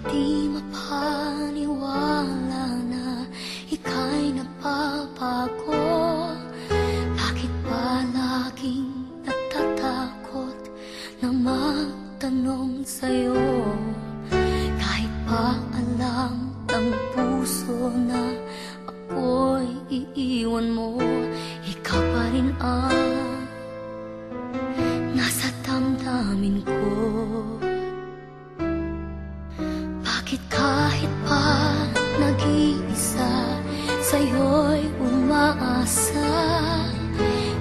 di mapaniwala na ika'y napapago? Bakit ba laging natatakot na magtanong sa'yo? Kahit pa alam ng puso na ako'y iiwan mo, ikaw pa rin ang nasa damdamin ko. Bakit kahit pa nag-iisa, sa'yo'y umaasa,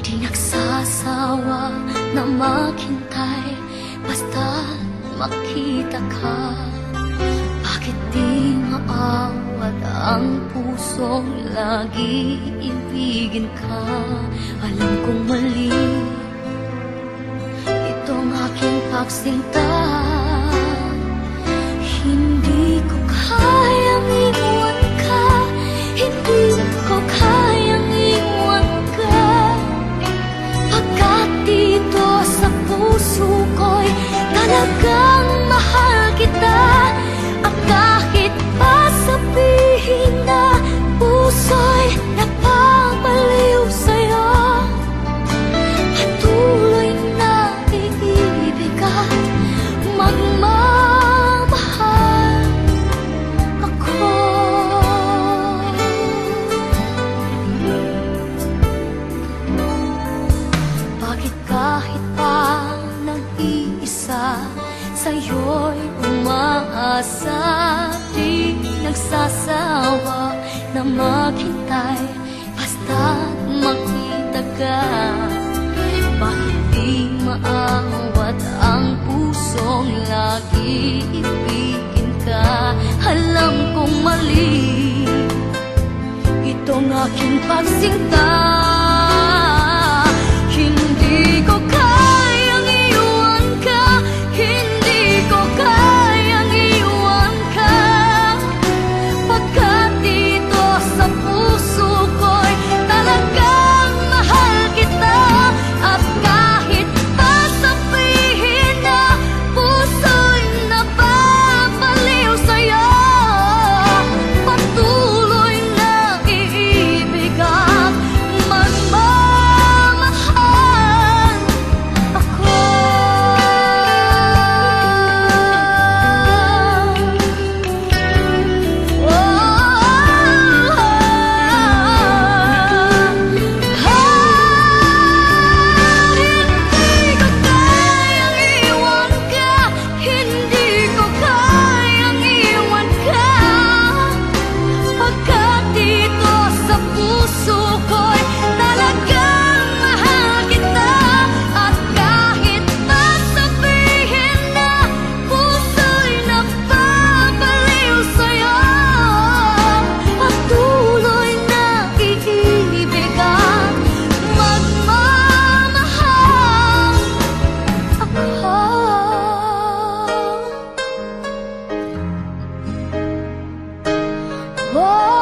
di nagsasawa na maghintay basta makita ka? Bakit di maawat ang pusong lagi ibigin ka? Alam kong mali itong aking pagsinta. Hindi ko kayang iwan ka, hindi ko kayang iwan ka, pagkat dito sa puso ko'y talagang mahal kita. At kahit pa sabihin na puso'y napapaliw sa'yo, patuloy na iibig at magmamahal ako. Bakit kahit pa nag-iisa, sa'yo'y umaasa, di nagsasawa na maghintay basta't makita ka? Bakit di maawat ang pusong lagi ibigin ka? Alam kong mali itong aking pagsinta. Hindi ko kayang iwan ka, hindi ko kayang iwan ka, pagkat dito sa puso ko'y talagang mahal kita. At kahit pa sabihin na puso'y napapaliw sa'yo, patuloy na iibig at magmamahal ako. Hindi ko kayang iwan ka, pagkat dito sa puso ko'y talagang mahal kita. At kahit pa sabihin na puso'y napapaliw sa'yo, patuloy na iibig at magmamahal ako. Oh,